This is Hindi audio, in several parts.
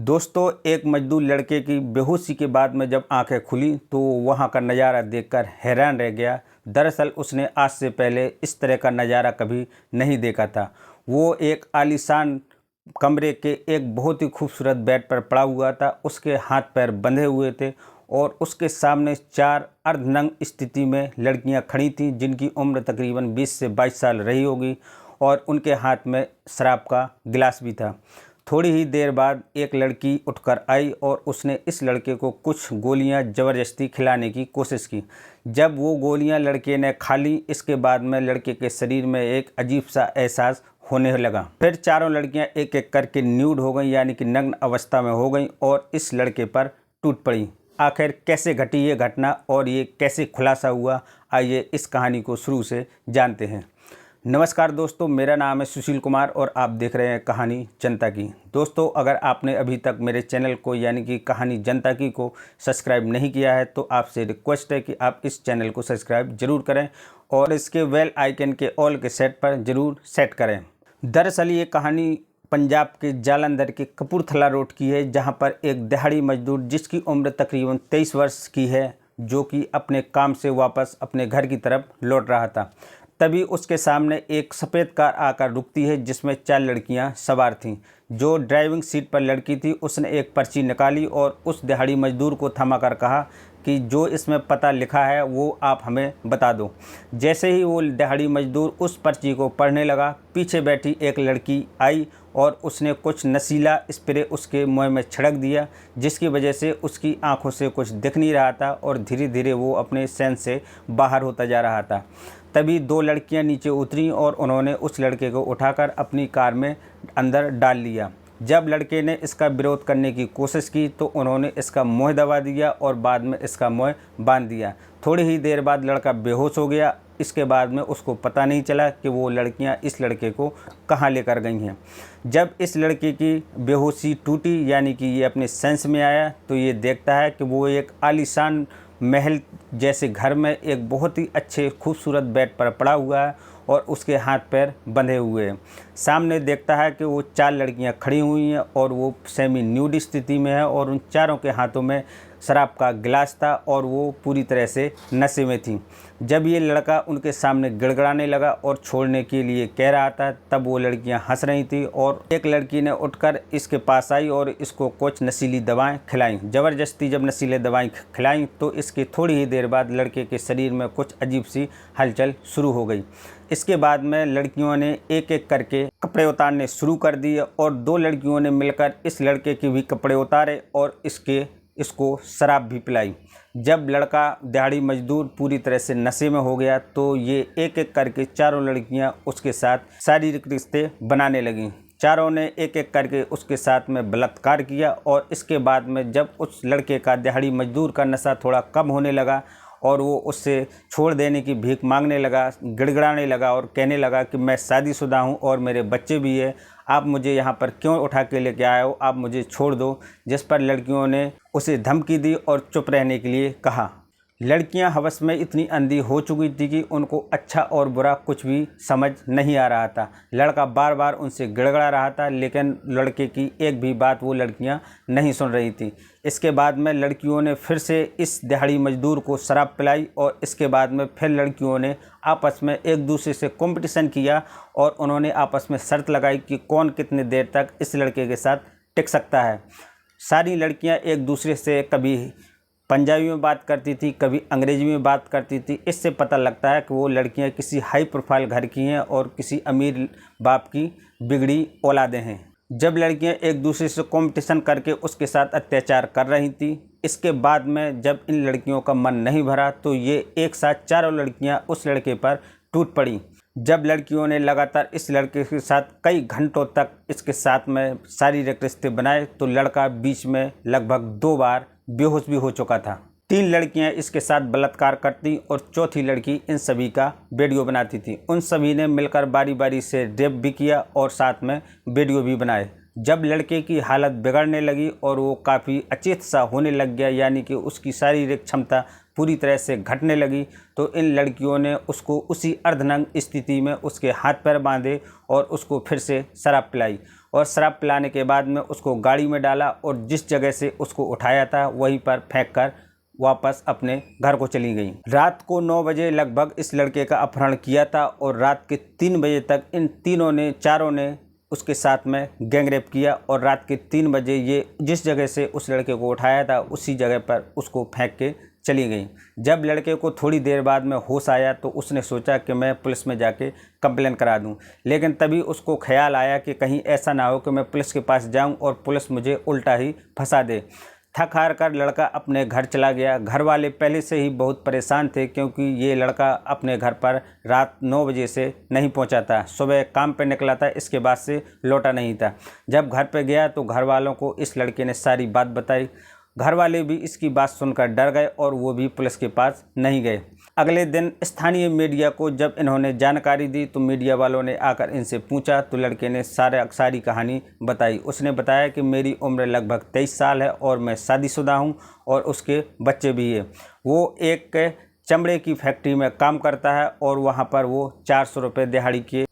दोस्तों, एक मजदूर लड़के की बेहोशी के बाद में जब आंखें खुली तो वहां का नज़ारा देखकर हैरान रह गया। दरअसल उसने आज से पहले इस तरह का नज़ारा कभी नहीं देखा था। वो एक आलीशान कमरे के एक बहुत ही खूबसूरत बेड पर पड़ा हुआ था। उसके हाथ पैर बंधे हुए थे और उसके सामने 4 अर्धनग्न स्थिति में लड़कियां खड़ी थीं, जिनकी उम्र तकरीबन 20 से 22 साल रही होगी और उनके हाथ में शराब का गिलास भी था। थोड़ी ही देर बाद एक लड़की उठकर आई और उसने इस लड़के को कुछ गोलियां ज़बरदस्ती खिलाने की कोशिश की। जब वो गोलियां लड़के ने खा ली, इसके बाद में लड़के के शरीर में एक अजीब सा एहसास होने लगा। फिर चारों लड़कियां एक एक करके न्यूड हो गईं, यानी कि नग्न अवस्था में हो गईं और इस लड़के पर टूट पड़ी। आखिर कैसे घटी ये घटना और ये कैसे खुलासा हुआ, आइए इस कहानी को शुरू से जानते हैं। नमस्कार दोस्तों, मेरा नाम है सुशील कुमार और आप देख रहे हैं कहानी जनता की। दोस्तों, अगर आपने अभी तक मेरे चैनल को यानी कि कहानी जनता की को सब्सक्राइब नहीं किया है तो आपसे रिक्वेस्ट है कि आप इस चैनल को सब्सक्राइब जरूर करें और इसके बेल आइकन के ऑल के सेट पर ज़रूर सेट करें। दरअसल ये कहानी पंजाब के जालंधर के कपूरथला रोड की है, जहाँ पर एक दिहाड़ी मजदूर जिसकी उम्र तकरीबन 23 वर्ष की है, जो कि अपने काम से वापस अपने घर की तरफ लौट रहा था। तभी उसके सामने एक सफ़ेद कार आकर रुकती है, जिसमें 4 लड़कियां सवार थीं। जो ड्राइविंग सीट पर लड़की थी उसने एक पर्ची निकाली और उस दिहाड़ी मजदूर को थमाकर कहा कि जो इसमें पता लिखा है वो आप हमें बता दो। जैसे ही वो दिहाड़ी मजदूर उस पर्ची को पढ़ने लगा, पीछे बैठी एक लड़की आई और उसने कुछ नशीला स्प्रे उसके मुंह में छिड़क दिया, जिसकी वजह से उसकी आंखों से कुछ दिख नहीं रहा था और धीरे धीरे वो अपने सेंस से बाहर होता जा रहा था। तभी 2 लड़कियां नीचे उतरीं और उन्होंने उस लड़के को उठाकर अपनी कार में अंदर डाल लिया। जब लड़के ने इसका विरोध करने की कोशिश की तो उन्होंने इसका मुंह दबा दिया और बाद में इसका मुंह बांध दिया। थोड़ी ही देर बाद लड़का बेहोश हो गया। इसके बाद में उसको पता नहीं चला कि वो लड़कियां इस लड़के को कहाँ लेकर गई हैं। जब इस लड़के की बेहोशी टूटी, यानी कि ये अपने सेंस में आया, तो ये देखता है कि वो एक आलीशान महल जैसे घर में एक बहुत ही अच्छे खूबसूरत बेड पर पड़ा हुआ है और उसके हाथ पैर बंधे हुए हैं। सामने देखता है कि वो 4 लड़कियां खड़ी हुई हैं और वो सेमी न्यूड स्थिति में है और उन चारों के हाथों में शराब का गिलास था और वो पूरी तरह से नशे में थी। जब ये लड़का उनके सामने गिड़गिड़ाने लगा और छोड़ने के लिए कह रहा था, तब वो लड़कियां हंस रही थी और एक लड़की ने उठकर इसके पास आई और इसको कुछ नशीली दवाएं खिलाईं। ज़बरदस्ती जब नशीले दवाएं खिलाईं तो इसके थोड़ी ही देर बाद लड़के के शरीर में कुछ अजीब सी हलचल शुरू हो गई। इसके बाद में लड़कियों ने एक एक करके कपड़े उतारने शुरू कर दिए और 2 लड़कियों ने मिलकर इस लड़के के भी कपड़े उतारे और इसको शराब भी पिलाई। जब लड़का दिहाड़ी मजदूर पूरी तरह से नशे में हो गया तो ये एक एक करके चारों लड़कियां उसके साथ शारीरिक रिश्ते बनाने लगीं। चारों ने एक एक करके उसके साथ में बलात्कार किया और इसके बाद में जब उस लड़के का दिहाड़ी मजदूर का नशा थोड़ा कम होने लगा और वो उससे छोड़ देने की भीख मांगने लगा, गिड़गिड़ाने लगा और कहने लगा कि मैं शादीशुदा हूँ और मेरे बच्चे भी हैं, आप मुझे यहाँ पर क्यों उठा के लेके आए हो, आप मुझे छोड़ दो। जिस पर लड़कियों ने उसे धमकी दी और चुप रहने के लिए कहा। लड़कियां हवस में इतनी अंधी हो चुकी थी कि उनको अच्छा और बुरा कुछ भी समझ नहीं आ रहा था। लड़का बार बार उनसे गिड़गिड़ा रहा था, लेकिन लड़के की एक भी बात वो लड़कियां नहीं सुन रही थी। इसके बाद में लड़कियों ने फिर से इस दिहाड़ी मजदूर को शराब पिलाई और इसके बाद में फिर लड़कियों ने आपस में एक दूसरे से कंपटीशन किया और उन्होंने आपस में शर्त लगाई कि कौन कितनी देर तक इस लड़के के साथ टिक सकता है। सारी लड़कियाँ एक दूसरे से कभी पंजाबी में बात करती थी, कभी अंग्रेजी में बात करती थी। इससे पता लगता है कि वो लड़कियां किसी हाई प्रोफाइल घर की हैं और किसी अमीर बाप की बिगड़ी औलादें हैं। जब लड़कियां एक दूसरे से कंपटीशन करके उसके साथ अत्याचार कर रही थी, इसके बाद में जब इन लड़कियों का मन नहीं भरा तो ये एक साथ चारों लड़कियां उस लड़के पर टूट पड़ी। जब लड़कियों ने लगातार इस लड़के के साथ कई घंटों तक इसके साथ में शारीरिक रिश्ते बनाए तो लड़का बीच में लगभग 2 बार बेहोश भी हो चुका था। 3 लड़कियां इसके साथ बलात्कार करती और चौथी लड़की इन सभी का वीडियो बनाती थी। उन सभी ने मिलकर बारी बारी से रेप भी किया और साथ में वीडियो भी बनाए। जब लड़के की हालत बिगड़ने लगी और वो काफ़ी अचेत सा होने लग गया, यानी कि उसकी शारीरिक क्षमता पूरी तरह से घटने लगी, तो इन लड़कियों ने उसको उसी अर्धनग्न स्थिति में उसके हाथ पैर बांधे और उसको फिर से शराब पिलाई और शराब पिलाने के बाद में उसको गाड़ी में डाला और जिस जगह से उसको उठाया था वहीं पर फेंक कर वापस अपने घर को चली गई। रात को 9 बजे लगभग इस लड़के का अपहरण किया था और रात के 3 बजे तक इन चारों ने उसके साथ में गैंगरेप किया और रात के 3 बजे ये जिस जगह से उस लड़के को उठाया था उसी जगह पर उसको फेंक के चली गई। जब लड़के को थोड़ी देर बाद में होश आया तो उसने सोचा कि मैं पुलिस में जाके कंप्लेन करा दूं, लेकिन तभी उसको ख्याल आया कि कहीं ऐसा ना हो कि मैं पुलिस के पास जाऊं और पुलिस मुझे उल्टा ही फंसा दे। थक हार कर लड़का अपने घर चला गया। घर वाले पहले से ही बहुत परेशान थे क्योंकि ये लड़का अपने घर पर रात 9 बजे से नहीं पहुंचा था। सुबह काम पर निकला था, इसके बाद से लौटा नहीं था। जब घर पे गया तो घर वालों को इस लड़के ने सारी बात बताई। घर वाले भी इसकी बात सुनकर डर गए और वो भी पुलिस के पास नहीं गए। अगले दिन स्थानीय मीडिया को जब इन्होंने जानकारी दी तो मीडिया वालों ने आकर इनसे पूछा तो लड़के ने सारी कहानी बताई। उसने बताया कि मेरी उम्र लगभग 23 साल है और मैं शादीशुदा हूं और उसके बच्चे भी हैं। वो एक चमड़े की फैक्ट्री में काम करता है और वहां पर वो 400 रुपये दिहाड़ी के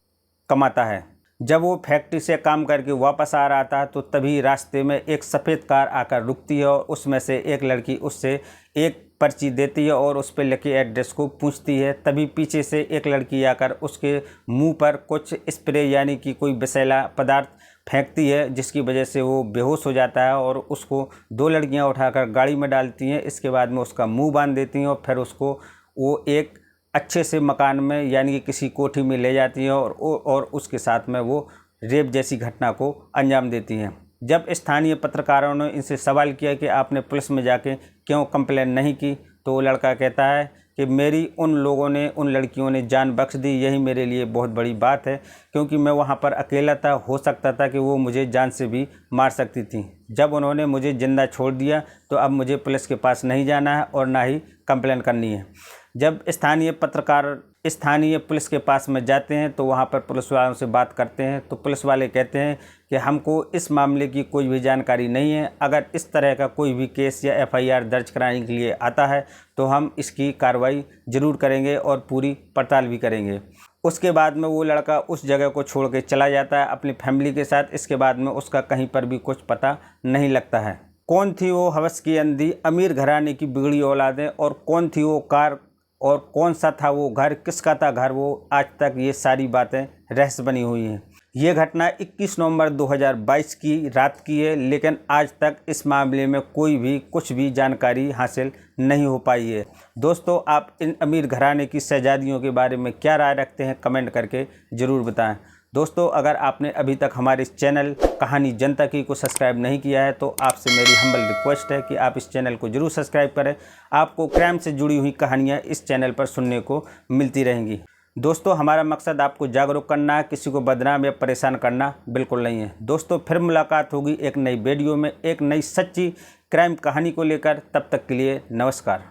कमाता है। जब वो फैक्ट्री से काम करके वापस आ रहा था तो तभी रास्ते में एक सफ़ेद कार आकर रुकती है और उसमें से एक लड़की उससे एक पर्ची देती है और उस पर लिखे एड्रेस को पूछती है। तभी पीछे से एक लड़की आकर उसके मुंह पर कुछ स्प्रे यानी कि कोई विषैला पदार्थ फेंकती है, जिसकी वजह से वो बेहोश हो जाता है और उसको 2 लड़कियां उठाकर गाड़ी में डालती हैं। इसके बाद में उसका मुँह बांध देती हैं और फिर उसको वो एक अच्छे से मकान में यानी कि किसी कोठी में ले जाती हैं और उसके साथ में वो रेप जैसी घटना को अंजाम देती हैं। जब स्थानीय पत्रकारों ने इनसे सवाल किया कि आपने पुलिस में जाके क्यों कंप्लेन नहीं की, तो वो लड़का कहता है कि मेरी उन लड़कियों ने जान बख्श दी, यही मेरे लिए बहुत बड़ी बात है क्योंकि मैं वहाँ पर अकेला था, हो सकता था कि वो मुझे जान से भी मार सकती थी। जब उन्होंने मुझे जिंदा छोड़ दिया तो अब मुझे पुलिस के पास नहीं जाना है और ना ही कंप्लेन करनी है। जब स्थानीय पुलिस के पास में जाते हैं तो वहाँ पर पुलिस वालों से बात करते हैं तो पुलिस वाले कहते हैं कि हमको इस मामले की कोई भी जानकारी नहीं है। अगर इस तरह का कोई भी केस या FIR दर्ज कराने के लिए आता है तो हम इसकी कार्रवाई ज़रूर करेंगे और पूरी पड़ताल भी करेंगे। उसके बाद में वो लड़का उस जगह को छोड़ के चला जाता है अपनी फैमिली के साथ। इसके बाद में उसका कहीं पर भी कुछ पता नहीं लगता है। कौन थी वो हवस की अंधी अमीर घराने की बिगड़ी औलादें और कौन थी वो कार और कौन सा था वो घर, किसका था घर, वो आज तक ये सारी बातें रहस्य बनी हुई हैं। ये घटना 21 नवंबर 2022 की रात की है, लेकिन आज तक इस मामले में कोई भी कुछ भी जानकारी हासिल नहीं हो पाई है। दोस्तों, आप इन अमीर घराने की शहजादियों के बारे में क्या राय रखते हैं, कमेंट करके ज़रूर बताएं। दोस्तों, अगर आपने अभी तक हमारे इस चैनल कहानी जनता की को सब्सक्राइब नहीं किया है तो आपसे मेरी हम्बल रिक्वेस्ट है कि आप इस चैनल को जरूर सब्सक्राइब करें। आपको क्राइम से जुड़ी हुई कहानियां इस चैनल पर सुनने को मिलती रहेंगी। दोस्तों, हमारा मकसद आपको जागरूक करना है, किसी को बदनाम या परेशान करना बिल्कुल नहीं है। दोस्तों, फिर मुलाकात होगी एक नई वीडियो में एक नई सच्ची क्राइम कहानी को लेकर। तब तक के लिए नमस्कार।